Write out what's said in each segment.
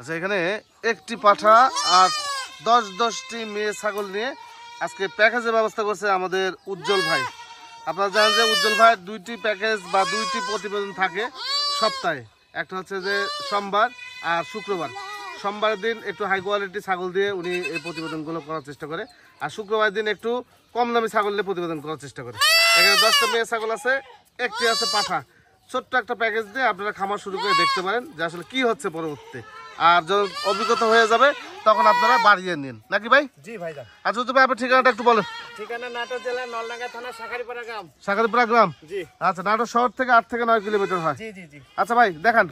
আচ্ছা, এখানে একটি পাঠা আর 10টি মেয়ে ছাগল নিয়ে আজকে প্যাকেজের ব্যবস্থা করছে আমাদের উজ্জ্বল ভাই। আপনারা জানেন যে উজ্জ্বল ভাই 2টি প্যাকেজ বা 2টি প্রতিবেদন থাকে সপ্তাহে। একটা হচ্ছে যে সোমবার আর শুক্রবার। সোমবারের দিন একটু হাই কোয়ালিটি ছাগল দিয়ে উনি এই প্রতিবেদনগুলো করার চেষ্টা করে, আর শুক্রবার দিন একটু কম দামি ছাগল দিয়ে প্রতিবেদন করার চেষ্টা করে। এখানে 10টা মেয়ে ছাগল আছে, একটি আছে পাঠা। ছোট্ট একটা প্যাকেজ দিয়ে আপনারা খামার শুরু করে দেখতে পারেন যে আসলে কি হচ্ছে পরবর্তীতে। আর যখন অভিজ্ঞতা হয়ে যাবে তখন আপনারা বাড়িয়ে নিন, নাকি ভাই? জি ভাইজান। আচ্ছা তো ভাই আপনার ঠিকানাটা একটু বলেন। ঠিকানা নাটোর জেলা নলডাঙ্গা থানা শাখারিপাড়া গ্রাম। শাখারিপাড়া গ্রাম। জি। আচ্ছা, নাটোর শহর থেকে 8 থেকে 9 কিলোমিটার হয়। জি জি জি। আচ্ছা ভাই দেখান,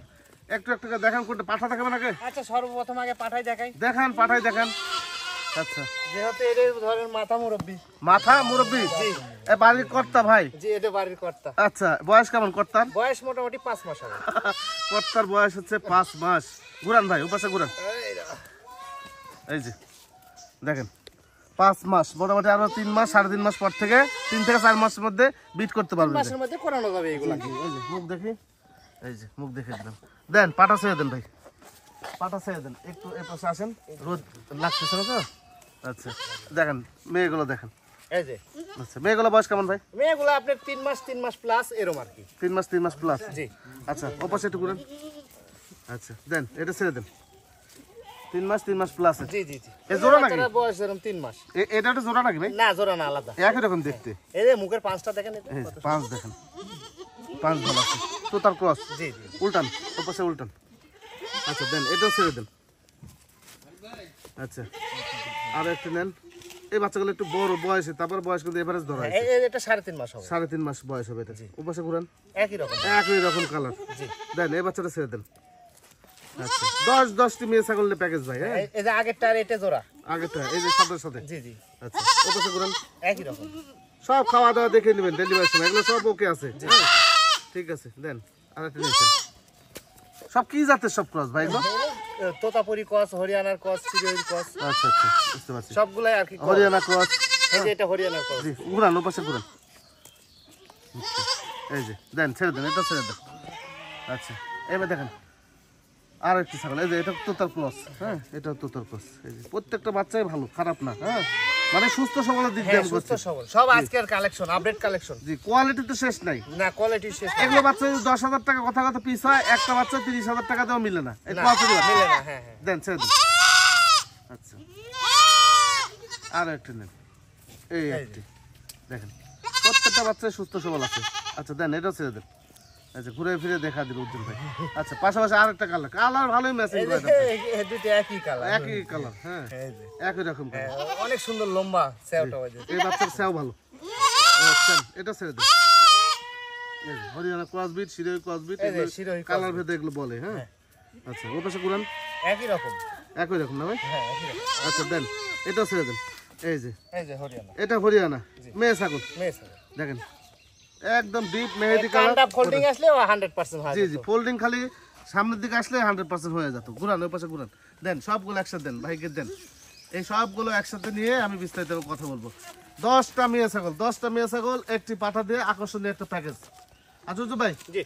একটু করে দেখান, কোনটা পাঠা দেখাবেন আগে? আচ্ছা, সর্বপ্রথম আগে পাঠাই দেখাই। দেখান, পাঠাই দেখান। আচ্ছা, যেহেতু এদের ধরেন মাথা মুরব্বি। মাথা মুরব্বি? জি। এ বাড়ির কর্তা ভাই? জি, এদের বাড়ির কর্তা। আচ্ছা, বয়স কেমন কর্তার? বয়স মোটামুটি 5 মাস হবে। কর্তার বয়স হচ্ছে 5 মাস। ঘুরান ভাই, ওপাশে ঘুরান। এই যে দেখেন 5 মাস, মোটামুটি আরো 3 মাস 3.5 মাস পর থেকে 3 থেকে 4 মাসের মধ্যে বিট করতে পারবেন। মাসের মধ্যে করানো যাবে এগুলা। এই যে মুখ দেখি, এই যে মুখ দেখে দিলাম। দেন পাটা ছেড়ে দেন ভাই, পাটা ছেড়ে দেন। একটু এ পাশে আসেন, রোদ লাগতেছে না তো? আচ্ছা দেখেন মেয়েগুলো দেখেন। এই যে আচ্ছা, মেয়েগুলো বয়স কেমন ভাই? মেয়েগুলো আপনার 3 মাস প্লাস এরকম আর কি। 3 মাস প্লাস। জি। আচ্ছা, ওপাশে একটু ঘুরেন। আচ্ছা দেন, এটা ছেড়ে দেন। 3 মাস প্লাস। জি জি জি। এ জোড়া নাকি? বয়স এরকম 3 মাস। এটা একটা জোড়া নাকি ভাই? না, জোড়া না, আলাদা। একই রকম দেখতে। এই যে মুখের পাঁচটা দেখেন, এটা এই 5 দেখেন, 5 ভালো আছে। তো তার ক্রস। জি জি। উল্টান, ওপাশে উল্টান। আচ্ছা দেন, এটাও ছেড়ে দেন। আচ্ছা, আর একটু নেন। এই বাচ্চাগুলো একটু বড় বয়সে, তারপর বয়স কিন্তু এভারেজ ধরা আছে। এটা 3.5 মাস হবে। 3.5 মাস বয়স হবে এটা। ওপাশে ঘুরান। একই রকম কালার। জি। দেন, এই বাচ্চাটা ছেড়ে দেন। আচ্ছা, 10টি মেয়ে ছাগল নিয়ে প্যাকেজ ভাই। হ্যাঁ, এই যে আগেরটা আর এটা জোড়া। আগেরটা এই যে সাথে সাথে। জি জি। আচ্ছা, ওপাশে ঘুরান। একই রকম। সব খাওয়া দাওয়া দেখে নেবেন ডেলিভারি সময়, এগুলো সব ওকে আছে। হ্যাঁ ঠিক আছে, দেন। আর একটা নিয়েছেন। সব কি জাতের সব ক্রস ভাই এগুলো? তোতাপুরি ক্রস, হরিয়ানার ক্রস, সিরোহির ক্রস। আচ্ছা আচ্ছা, বুঝতে পারছি। সবগুলাই আর কি। হরিয়ানা ক্রস। এই যে এটা হরিয়ানার ক্রস। জি, ঘুরান, ওপাশে ঘুরান। এই যে দেন, ছেড়ে দেন, এটা ছেড়ে দেন। আচ্ছা, এবার দেখেন আর একটি ছাগল। এই যে এটা তোতার ক্রস। হ্যাঁ, এটা তোতার ক্রস। এই যে প্রত্যেকটা বাচ্চাই ভালো, খারাপ না। হ্যাঁ, মানে সুস্থ সবলের দিক দিয়ে আমি সুস্থ বলছি। সবল সব আজকের কালেকশন, আপডেট কালেকশন। জি, কোয়ালিটি তো শেষ নাই। না, কোয়ালিটি শেষ। এগুলো বাচ্চা যদি 10,000 টাকা কথা পিস হয়, একটা বাচ্চা 30,000 টাকা দেওয়া মিলে না। এই কোয়ালিটি মিলে না। হ্যাঁ হ্যাঁ। দেন, ছেড়ে দেন। আচ্ছা, আর একটা নেন। এই একটি দেখেন, প্রত্যেকটা বাচ্চা সুস্থ সবল আছে। আচ্ছা দেন, এটাও ছেড়ে দেন। আচ্ছা, ঘুরে ফিরে দেখা দিল উজ্জ্বল ভাই। আচ্ছা, পাশাপাশি আরেকটা কালার ভালোই ম্যাচিং করে দেন। এই দুটো একই কালার। একই কালার। হ্যাঁ, একই রকম কালার। অনেক সুন্দর লম্বা সেওটা হয়। এই বাচ্চার সেও ভালো। আচ্ছা, এটা ছেড়ে দেন। এই যে হরিয়ানা ক্রসবিট, সিরোহি ক্রসবিট, কালার ভেদে এগুলো বলে। হ্যাঁ, আচ্ছা, ও পাশে ঘুরান। একই রকম। একই রকম না ভাই? হ্যাঁ, একই রকম। আচ্ছা দেন, এটাও ছেড়ে দেন। এই যে হরিয়ানা। এটা হরিয়ানা মেয়ে ছাগল। মেয়ে ছাগল দেখেন, একদম ডিপ মেহেদি কালার। কান্ডা ফোল্ডিং আসলে 100% হয়। জি জি, ফোল্ডিং খালি সামনের দিকে আসলে 100% হয়ে যেত। ঘুরান, ওই পাশে ঘুরান। দেন, সবগুলো একসাথে দেন, ভাইকে দেন। এই সবগুলো একসাথে নিয়ে আমি বিস্তারিত কথা বলবো। 10টা মেয়ে ছাগল, একটি পাঠা দিয়ে আকর্ষণীয় একটা প্যাকেজ। আচ্ছা ভাই, জি,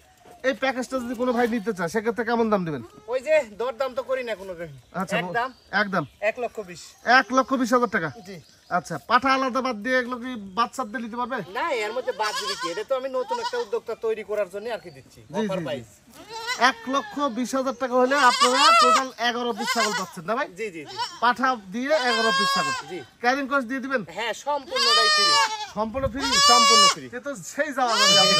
এই প্যাকেজটা যদি কোনো ভাই নিতে চায় সেক্ষেত্রে কেমন দাম দিবেন? ওই যে দর দাম তো করি না কোনো দিন। আচ্ছা, একদম 1,20,000। 1,20,000 টাকা। জি। আচ্ছা, পাঠা আলাদা বাদ দিয়ে এগুলো কি বাচ্চাদের নিতে পারবে? না, এর মধ্যে বাদ দিবি কি? এটা তো আমি নতুন একটা উদ্যোক্তা তৈরি করার জন্য আর কি দিচ্ছি। অফার প্রাইস 1,20,000 টাকা হলে আপনারা টোটাল 11 পিস ছাগল পাচ্ছেন না ভাই? জি জি জি। পাঠা দিয়ে 11 পিস ছাগল। জি। ক্যারিং কস্ট দিয়ে দিবেন? হ্যাঁ, সম্পূর্ণটাই ফ্রি। সম্পূর্ণ ফ্রি? সম্পূর্ণ ফ্রি। এ তো সেই যাওয়া যাবে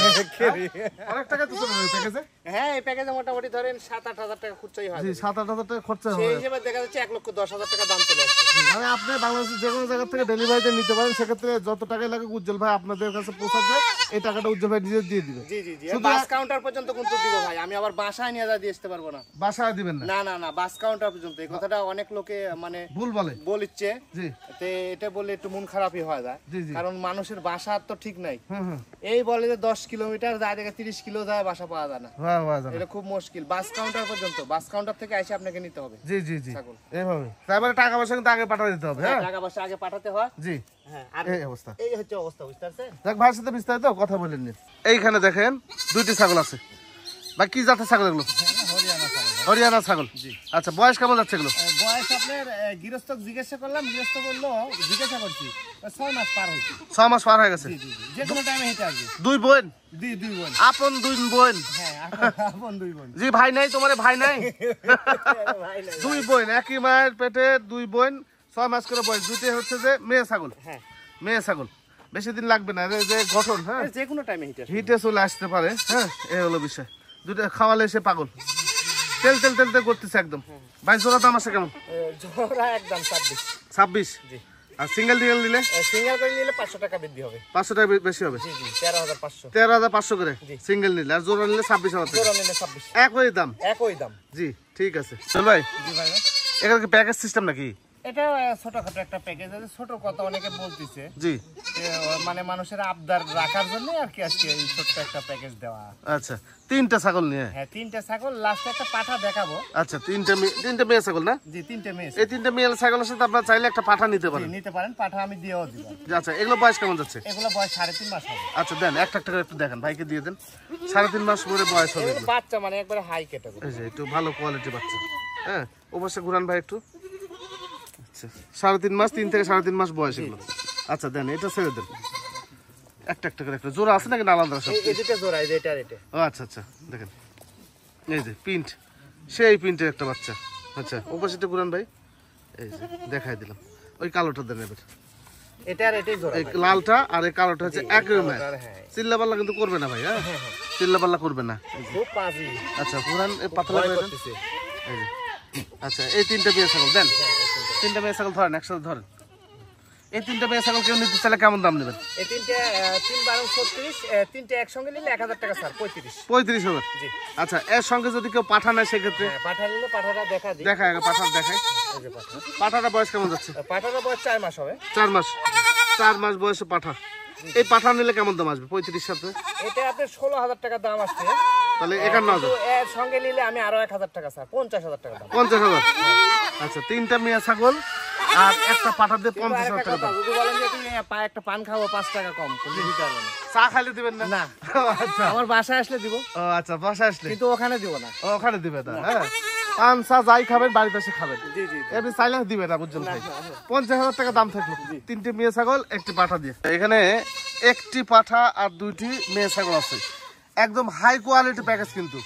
অনেক টাকা তো চলে যাবে প্যাকেজে। হ্যাঁ, এই প্যাকেজে মোটামুটি ধরেন 7-8 হাজার টাকা খরচাই হয়। জি, 7-8 টাকা খরচা সেই হবে। হিসেবে দেখা যাচ্ছে 1,10,000 টাকা দাম চলে আসছে। মানে আপনি বাংলাদেশের যে কোনো জায়গা থেকে ডেলিভারিতে নিতে পারেন, সেক্ষেত্রে যত টাকাই লাগে উজ্জ্বল ভাই আপনাদের কাছে পৌঁছাবে, এই টাকাটা উজ্জ্বল ভাই নিজে দিয়ে দিবে। জি জি জি। বাস কাউন্টার পর্যন্ত কিন্তু দিব ভাই, আমি আবার বাসায় নিয়ে দিয়ে আসতে পারবো না। বাসায় দিবেন না? না না না, বাস কাউন্টার পর্যন্ত। এই কথাটা অনেক লোকে মানে ভুল বলিচ্ছে। জি। তে এটা বললে একটু মন খারাপই হয় যায়, জি জি। কারণ মানুষের বাসা তো ঠিক নাই। হুম। এই বলে যে 10 কিলোমিটার যায়, দেখে 30 কিলো যায়, বাসা পাওয়া যায় না। এটা খুব মুশকিল। বাস কাউন্টার পর্যন্ত, বাস কাউন্টার থেকে এসে আপনাকে নিতে হবে। জি জি জি, এইভাবে। তারপরে টাকা পয়সা কিন্তু আগে পাঠিয়ে দিতে হবে। হ্যাঁ, টাকা পয়সা আগে পাঠাতে হয়। জি। হ্যাঁ, আর এই অবস্থা, এই হচ্ছে অবস্থা, বুঝতে পারছেন? দেখ ভাইয়ের সাথে বিস্তারিত কথা বলেন। এইখানে দেখেন 2টি ছাগল আছে। বা কি জাতের ছাগল এগুলো? হরিয়ানা ছাগল। হরিয়ানা ছাগল। আচ্ছা, বয়স কেমন যাচ্ছে এগুলো? বয়স আপনার গৃহস্থ জিজ্ঞাসা করলাম, গৃহস্থ বললো, জিজ্ঞাসা করছি 6 মাস পার হয়েছে। 6 মাস পার হয়ে গেছে। যে কোনো টাইমে হেঁটে আসবে। দুই বোন? দুই বোন। আপন দুই বোন? হ্যাঁ, আপন দুই বোন। জি, ভাই নাই তোমার? ভাই নাই? দুই বোন, একই মায়ের পেটে দুই বোন, 6 মাস করে বয়স। দুইটাই হচ্ছে যে মেয়ে ছাগল। হ্যাঁ, মেয়ে ছাগল। বেশি দিন লাগবে না, যে গঠন, হ্যাঁ যে কোনো টাইমে হিটে চলে আসতে পারে। হ্যাঁ, এই হলো বিষয়। দুটো খাওয়ালে সে পাগল, তেল তেল তেল তেল করতেছে একদম। ভাই জোড়া দাম আছে কেমন? জোড়া একদম 26। জি। আর সিঙ্গেল টিঙ্গেল নিলে? সিঙ্গেল করে নিলে 500 টাকা বৃদ্ধি হবে। 500 টাকা বেশি হবে? জি জি, 13,500। 13,500 করে সিঙ্গেল নিলে, আর জোড়া নিলে 26,000 টাকা। জোড়া নিলে 26। একই দাম? একই দাম। জি, ঠিক আছে। চল ভাই, জি ভাই, এখানে কি প্যাকেজ সিস্টেম নাকি? এটা ছোটখাটো একটা প্যাকেজ আছে। ছোট কথা অনেকে বলতেছে, জি, মানে মানুষের আবদার রাখার জন্য আর কি আজকে এই ছোট্ট একটা প্যাকেজ দেওয়া। আচ্ছা, 3টা ছাগল নিয়ে? হ্যাঁ, 3টে ছাগল, লাস্টে একটা পাঠা দেখাবো। আচ্ছা, 3টে মেয়ে ছাগল না? জি, 3টে মেয়ে। এই 3টে মেয়ে ছাগলের সাথে আপনারা চাইলে একটা পাঠা নিতে পারেন। নিতে পারেন, পাঠা আমি দিয়েও দিব। আচ্ছা, এগুলো বয়স কেমন যাচ্ছে? এগুলো বয়স 3.5 মাস হবে। আচ্ছা, দেন একটা করে একটু দেখেন, ভাইকে দিয়ে দেন। 3.5 মাস করে বয়স হবে এগুলো। বাচ্চা মানে একবারে হাই ক্যাটাগরি। এই যে একটু ভালো কোয়ালিটি বাচ্চা। হ্যাঁ, অবশ্যই ঘুরান ভাই একটু। আচ্ছা, 3.5 মাস, 3 থেকে 3.5 মাস বয়স এগুলো। আচ্ছা, দেন এটা ছেড়ে দেন। একটা করে একটা জোড়া আছে নাকি আলাদা সব? এই দুটো জোড়া, এই যে এটা আর এটা। ও আচ্ছা আচ্ছা, দেখেন এই যে প্রিন্ট, সেই প্রিন্টের একটা বাচ্চা। আচ্ছা, ওপাশে ঘুরান ভাই। এই যে দেখাই দিলাম। ওই কালোটা দেন এবার। এটা আর এটাই জোড়া। এই লালটা আর এই কালোটা হচ্ছে একই রকমের। চিল্লাপাল্লা কিন্তু করবে না ভাই। হ্যাঁ, চিল্লাপাল্লা করবে না। খুব পাজি। আচ্ছা, ঘুরান এই পাতলা করে দেন। এই যে, আচ্ছা, এই 3টে মেয়ে ছাগল দেন। 3টে মেয়ে ছাগল ধরেন, একসাথে ধরেন। এই 3টে মেয়ে ছাগল কেউ নিতে চাইলে কেমন দাম নেবেন? এই 3টে 3/12 36, 3টে একসঙ্গে নিলে 1000 টাকা স্যার, 35 হবে। জি। আচ্ছা, এর সঙ্গে যদি কেউ পাঠা নেয় সেক্ষেত্রে? হ্যাঁ, পাঠা নিলে পাঠাটা দেখা দিই। দেখায়, পাঠা দেখায়। এই যে পাঠা। পাঠাটা বয়স কেমন যাচ্ছে? পাঠাটা বয়স 4 মাস হবে। 4 মাস। 4 মাস বয়সে পাঠা। এই পাঠা নিলে কেমন দাম আসবে 35 সাথে? এটা আপনার 16,000 টাকা দাম আসছে। তাহলে 51,000। এর সঙ্গে নিলে আমি আরো 1,000 টাকা স্যার, 50,000 টাকা দাম। 50,000। আচ্ছা, 3টা মেয়ে ছাগল আর একটা পাঠা দিয়ে 50,000 টাকা দাম। যদি বলেন যে তুমি একটা পান খাবো 5 টাকা কম, কোনো দিতে পারবে না। চা খাইলে দিবেন না? না। আচ্ছা, আমার বাসায় আসলে দিব। ও আচ্ছা, বাসায় আসলে? কিন্তু ওখানে দিব না। ওখানে দিবে না? হ্যাঁ, পান চা যাই খাবেন বাড়িতে এসে খাবেন। জি জি। এমনি চাইলে দিবে না, বুঝছেন ভাই? 50,000 টাকা দাম থাকলো 3টে মেয়ে ছাগল, একটি পাঠা দিয়ে। এখানে একটি পাঠা আর 2টি মেয়ে ছাগল আছে। একদম হাই কোয়ালিটি প্যাকেজ কিন্তু।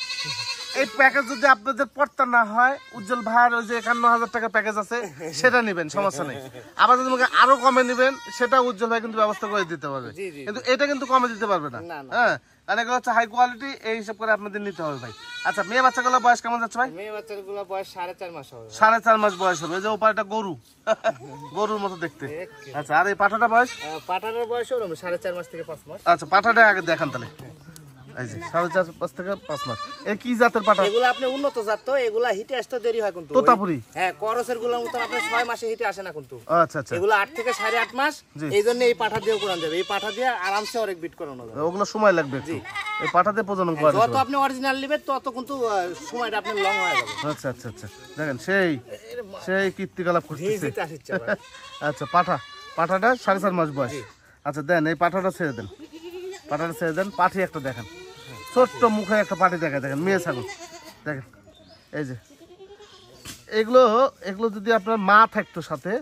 এই প্যাকেজ যদি আপনাদের পড়তে না হয়, উজ্জ্বল ভাইয়ের ওই যে 51,000 টাকা প্যাকেজ আছে সেটা নেবেন, সমস্যা নেই। আবার যদি আরো কমে নেবেন, সেটা উজ্জ্বল ভাই কিন্তু ব্যবস্থা করে দিতে পারবে। কিন্তু এটা কিন্তু কমে দিতে পারবে না। হ্যাঁ, কারণ এগুলো হচ্ছে হাই কোয়ালিটি, এই হিসাব করে আপনাদের নিতে হবে ভাই। আচ্ছা, মেয়ে বাচ্চাগুলো বয়স কেমন যাচ্ছে ভাই? মেয়ে বাচ্চাগুলো বয়স 4.5 মাস হবে। 4.5 মাস বয়স হবে। এই যে ওপারটা গরু, গরুর মতো দেখতে। আচ্ছা, আর এই পাঠাটা বয়স? পাঠাটার বয়স হলো 4.5 মাস থেকে 5 মাস। আচ্ছা, পাঠাটা আগে দেখান তাহলে। এই যে 4.5 থেকে 5 মাস। এই কি জাতের পাঠা? এগুলো আপনি উন্নত জাত, তো এগুলা হিটে আসতে দেরি হয় কিন্তু। তোতাপুরি? হ্যাঁ, করসের গুলো মত আপনি 6 মাসে হিটে আসে না কিন্তু। আচ্ছা আচ্ছা, এগুলো 8 থেকে 8.5 মাস। এইজন্য এই পাঠা দিয়ে করানো যাবে। এই পাঠা দিয়ে আরামসে অনেক বিট করানো যাবে। ওগুলো সময় লাগবে একটু। এই পাঠা দিয়ে প্রজনন করা যত আপনি অরিজিনাল নেবেন তত কিন্তু সময়টা আপনি লং হয়ে যাবে। আচ্ছা আচ্ছা আচ্ছা, দেখেন সেই সেই কীর্তিকলাপ করতেছে। আচ্ছা, পাঠাটা 4.5 মাস বয়স। আচ্ছা, দেন এই পাঠাটা ছেড়ে দেন। পাঠাটা ছেড়ে দেন। পাঠি একটা দেখেন, ছোট্ট মুখে একটা পাঠি দেখেন, মেয়ে ছাগল দেখেন। এই যে এগুলো যদি আপনার মা থাকতো সাথে,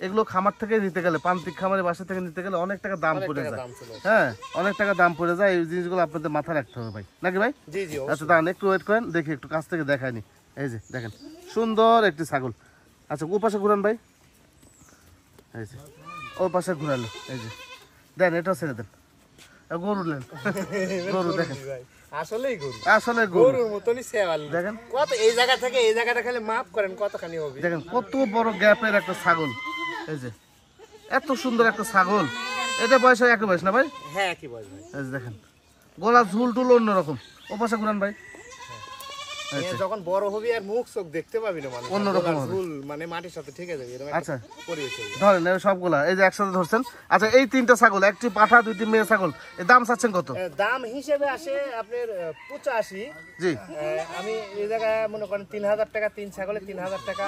এগুলো খামার থেকে নিতে গেলে, প্রান্তিক খামারের বাসা থেকে নিতে গেলে অনেক টাকা দাম পড়ে যায়। হ্যাঁ, অনেক টাকা দাম পড়ে যায়। এই জিনিসগুলো আপনাদের মাথায় রাখতে হবে ভাই, নাকি ভাই? জি জি। আচ্ছা, দাঁড়ান একটু ওয়েট করেন, দেখি একটু কাছ থেকে দেখায়নি। এই যে দেখেন, সুন্দর একটি ছাগল। আচ্ছা, ও পাশে ঘুরান ভাই। এই যে ও পাশে ঘুরালো। এই যে দেন, এটা ছেড়ে দেন। গরু নেন, গরু দেখেন, আসলেই গরু, আসলে গরুর মতনই সেওয়াল। দেখেন কত এই জায়গা থেকে এই জায়গাটা খালি মাপ করেন কতখানি হবে। দেখেন কত বড় গ্যাপের একটা ছাগল। এই যে এত সুন্দর একটা ছাগল। এটা বয়স হয় একই বয়স না ভাই? হ্যাঁ, একই বয়স ভাই। এই যে দেখেন, গলা ঝুল টুল অন্যরকম। ও পাশে ঘুরান ভাই। যখন বড় হবি আর মুখ চোখ দেখতে পাবি না, মানে অন্যরকম হবে, ফুল মানে মাটির সাথে ঠিক আছে এরকম। আচ্ছা, পরিবেশ ধরেন সবগুলা এই যে একসাথে ধরছেন। আচ্ছা, এই 3টা ছাগল, একটি পাঠা 2টি মেয়ে ছাগল, এর দাম চাচ্ছেন কত? দাম হিসেবে আসে আপনার 85। জি, আমি এই জায়গায় মনে করেন 3,000 টাকা, 3 ছাগলে 3,000 টাকা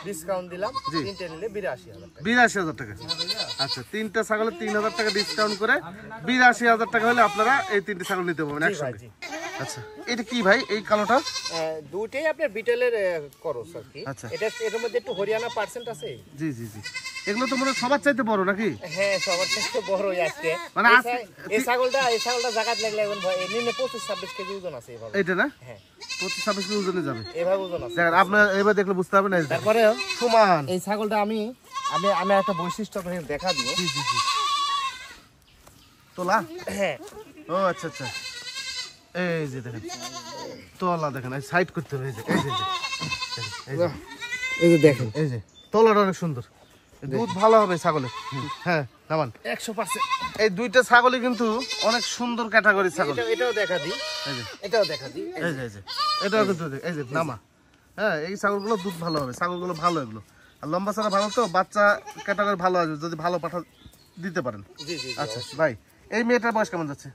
ডিসকাউন্ট দিলাম। 3টে নিলে 82,000 টাকা। 82,000 টাকা। আচ্ছা, 3টা ছাগলে 3,000 টাকা ডিসকাউন্ট করে 82,000 টাকা হলে আপনারা এই 3টি ছাগল নিতে পারবেন একসঙ্গে। আচ্ছা এটা কি ভাই এই কালোটা? দুইটাই আপনার বিটেলের করস আর কি। আচ্ছা এটা এর মধ্যে একটু হরিয়ানা পার্সেন্ট আছে। জি জি জি, এগুলো তো মনে সবার চাইতে বড় নাকি? হ্যাঁ সবার থেকে বড়ই আজকে। মানে এই ছাগলটা জাগাত লাগলে এখন নিম্নে 25-26 কেজি ওজন আছে এভাবে। এইটা না? হ্যাঁ 25-26 কেজি ওজনে যাবে এভাবে ওজন আছে। দেখেন আপনার এবার দেখলে বুঝতে পারবেন না। তারপরে সমান এই ছাগলটা আমি একটা বৈশিষ্ট্য আপনাকে দেখা দিব। জি জি জি, তোলা? হ্যাঁ ও আচ্ছা আচ্ছা, এই যে দেখেন তোলা, দেখেন এই সাইড করতে হবে, এই যে এই যে দেখেন, এই যে তোলাটা অনেক সুন্দর, দুধ ভালো হবে ছাগলের। হ্যাঁ নামান 100%। এই দুইটা ছাগলই কিন্তু অনেক সুন্দর ক্যাটাগরি ছাগল। এটাও দেখা দিই, এই যে এটাও দেখা দিই, এই যে এটাও কিন্তু এই যে নামা। হ্যাঁ এই ছাগলগুলো দুধ ভালো হবে, ছাগলগুলো ভালো এগুলো, আর লম্বা ছাড়া ভালো, তো বাচ্চা ক্যাটাগরি ভালো আছে যদি ভালো পাঠা দিতে পারেন। জি জি। আচ্ছা ভাই এই মেয়েটার বয়স কেমন যাচ্ছে?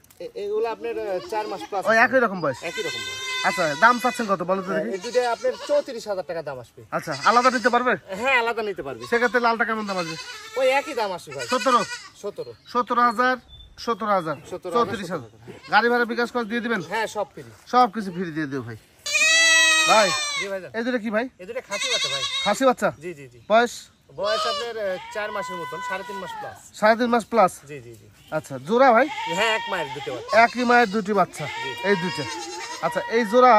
এগুলো আপনার 4 মাস প্লাস। ওই একই রকম বয়স? একই রকম। আচ্ছা দাম চাচ্ছেন কত বলো তো দেখি? এই দুটো আপনার 34,000 টাকা দাম আসবে। আচ্ছা আলাদা নিতে পারবে? হ্যাঁ আলাদা নিতে পারবে। সেক্ষেত্রে লালটা কেমন দাম আসবে? ওই একই দাম আসবে ভাই। 17,000 34,000 গাড়ি ভাড়া বিকাশ করে দিয়ে দিবেন? হ্যাঁ সব ফ্রি, সব কিছু ফ্রি দিয়ে দেবো ভাই। ভাই জি ভাই। এই দুটো কি ভাই? এই দুটো খাসি বাচ্চা ভাই। খাসি বাচ্চা? জি জি জি। বয়স? বয়স আপনার 4 মাসের মতন, 3.5 মাস প্লাস। 3.5 মাস প্লাস? জি জি জি। আচ্ছা জোড়া ভাই? হ্যাঁ এক মায়ের দুটো বাচ্চা। একই মায়ের দুটি বাচ্চা, এই দুইটা। আচ্ছা এই জোড়া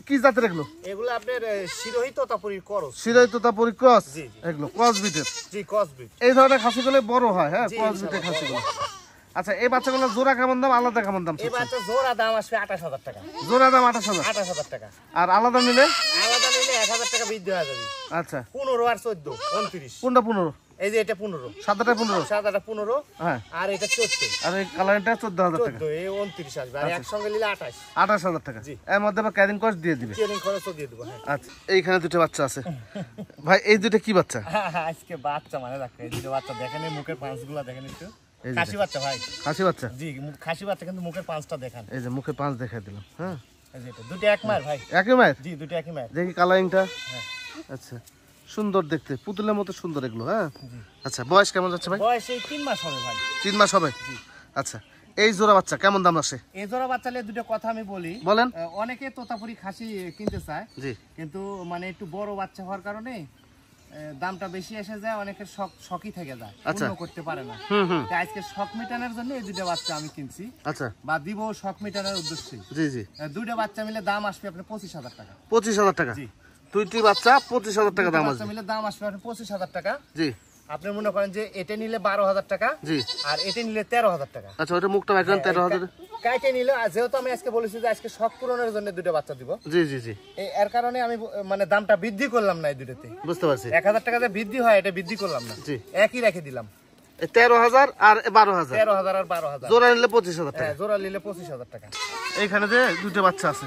কি জাতের এগুলো? এগুলো আপনার শিরোহী তোতাপুরীর ক্রস। শিরোহী তোতাপুরি ক্রস? জি জি। এগুলো ক্রস বিটের? জি ক্রস ব্রিড। এই ধরনের খাসিগুলো বড় হয়, হ্যাঁ ক্রস বিটের খাসিগুলো। আচ্ছা এই বাচ্চাগুলো জোড়া কেমন দাম, আলাদা কেমন দাম? এই বাচ্চা জোড়া দাম আসবে 28,000 টাকা। জোড়া দাম 28,000? 28,000 টাকা। আর আলাদা নিলে? আলাদা নিলে 1,000 টাকা বৃদ্ধি হয়ে যাবে। আচ্ছা 15 আর 14 29। কোনটা 15? এই যে এটা 15, সাদাটা 15? সাদাটা 15, হ্যাঁ আর এটা 14। আর এই কালারটা 14,000 টাকা? 14 এই 29 আসবে, আর একসঙ্গে নিলে 28। 28,000 টাকা। জি। এর মধ্যে আবার ক্যারিং কস্ট দিয়ে দিবে? ট্রেনিং খরচও দিয়ে দেবো। হ্যাঁ আচ্ছা এইখানে দুটো বাচ্চা আছে ভাই, এই দুটো কি বাচ্চা? আজকে বাচ্চা মানে দেখেন, এই দুটো বাচ্চা দেখেন, এই মুখের পাঁচগুলো দেখেন একটু। এই যে খাসি বাচ্চা ভাই। খাসি বাচ্চা? জি খাসি বাচ্চা, কিন্তু মুখের পাঁচটা দেখান। এই যে মুখে পাঁচ দেখাই দিলাম। হ্যাঁ এই যে এটা দুটো এক মায়ের ভাই। একই মায়ের? জি দুটো একই মায়ের। দেখি কালারিংটা। হ্যাঁ আচ্ছা সুন্দর দেখতে, পুতুলের মতো সুন্দর এগুলো। হ্যাঁ আচ্ছা বয়স কেমন যাচ্ছে ভাই? বয়স এই 3 মাস হবে ভাই। 3 মাস হবে? আচ্ছা এই জোড়া বাচ্চা কেমন দাম আসে? এই জোড়া বাচ্চা নিয়ে দুটো কথা আমি বলি। বলেন। অনেকে তোতাপুরি খাসি কিনতে চায়, জি, কিন্তু মানে একটু বড় বাচ্চা হওয়ার কারণে দামটা বেশি এসে যায়, অনেকের শখই থেকে যায়, পূর্ণ করতে পারে না। তাই আজকে শখ মেটানোর জন্য এই দুটো বাচ্চা আমি কিনছি। আচ্ছা বা দিব শখ মেটানোর উদ্দেশ্যে। জি জি। দুটো বাচ্চা মিলে দাম আসবে আপনার 25,000 টাকা। 25,000 টাকা? জি। দুইটি বাচ্চা 25,000 টাকা দাম বাচ্চা আসবে? মিলে দাম আসবে আপনার 25,000 টাকা। জি। আপনি মনে করেন যে এটা নিলে 12,000 টাকা, জি। আর এটা নিলে 13,000 টাকা। আচ্ছা ওটা মুখটা রাখলাম 13,000? কাইটে নিলে, যেহেতু আমি আজকে বলেছি যে আজকে শখ পূরণের জন্য দুটো বাচ্চা দিব। জি জি জি। এর কারণে আমি মানে দামটা বৃদ্ধি করলাম না এই দুটোতে। বুঝতে পারছি। 1,000 টাকা যে বৃদ্ধি হয় এটা বৃদ্ধি করলাম না। জি। একই রেখে দিলাম। 13,000 আর 12,000? 13,000 আর 12,000। জোড়া নিলে 25,000 টাকা? হ্যাঁ জোড়া নিলে 25,000 টাকা। এইখানে যে দুটো বাচ্চা আছে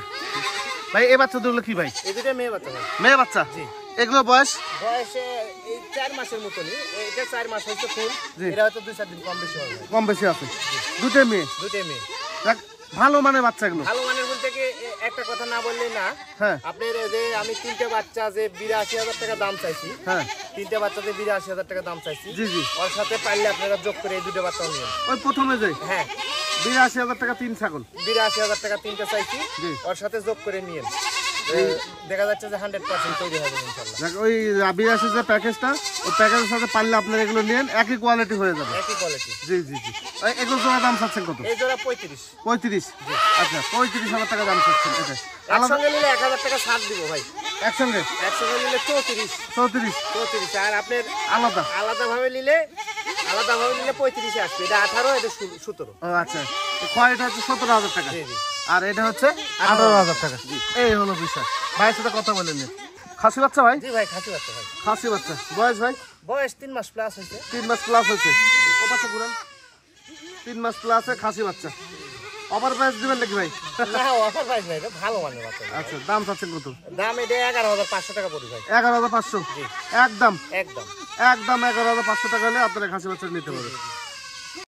ভাই, এই বাচ্চা দুটো কি ভাই? এই দুটো মেয়ে বাচ্চা ভাই। মেয়ে বাচ্চা? জি। এগুলো বয়স? বয়সে এই 4 মাসের মতনই। এটা 4 মাস হচ্ছে ফুল। এটা হয়তো 2-4 দিন কম বেশি হবে। কম বেশি আছে? দুটো মেয়ে? দুটো মেয়ে। দেখ, ভালো মানের বাচ্চা এগুলো? ভালো মানের বলতে কি একটা কথা না বললে না। হ্যাঁ আপনার যে আমি 3টে বাচ্চা যে 82,000 টাকা দাম চাইছি। হ্যাঁ 3টে বাচ্চাতে 82,000 টাকা দাম চাইছি। জি জি। ওর সাথে পারলে আপনারা যোগ করে এই দুটো বাচ্চা নিন। ওই প্রথমে যে হ্যাঁ 82,000 টাকা 3 ছাগল? 82,000 টাকা 3টে চাইছি। জি। ওর সাথে যোগ করে নিন, দেখা যাচ্ছে যে 100% তৈরি হবে ইনশাআল্লাহ। দেখ ওই 82 যে প্যাকেজটা, ওই প্যাকেজের সাথে পারলে আপনারা এগুলো নিন, একই কোয়ালিটি হয়ে যাবে। একই কোয়ালিটি। জি জি জি। এগুলো জোড়া দাম চাচ্ছেন কত? এই জোড়া 35। 35? আচ্ছা 35,000 টাকা দাম চাচ্ছেন। এটা আলাদা? একসঙ্গে নিলে 1,000 টাকা ছাড় দিব ভাই। একসঙ্গে? একসঙ্গে নিলে 34। 34? আর আপনার আলাদা? আলাদাভাবে নিলে 35 আসবে। এটা 18, এটা 17। ও আচ্ছা, খয়টা হচ্ছে 17,000 টাকা, জি জি। আর এটা হচ্ছে 18,000 টাকা। এই হলো বিষয়। ভাইয়ের সাথে কথা বলে নিন। খাসি বাচ্চা ভাই? জি ভাই খাসি বাচ্চা ভাই। খাসি বাচ্চা। বয়স ভাই? বয়স 3 মাস প্লাস হয়েছে। 3 মাস প্লাস হয়েছে? ও বাচ্চা ঘুরান। 3 মাস প্লাসে খাসি বাচ্চা। অফার প্রাইস দিবেন নাকি ভাই? না অফার প্রাইস নাই, এটা ভালো মানের বাচ্চা। আচ্ছা দাম চাচ্ছেন কত? দাম এটা 11,500 টাকা পড়বে ভাই। 11,500? একদম একদম একদম 11,500 টাকা হলে আপনারা খাসি বাচ্চা নিতে পারবেন।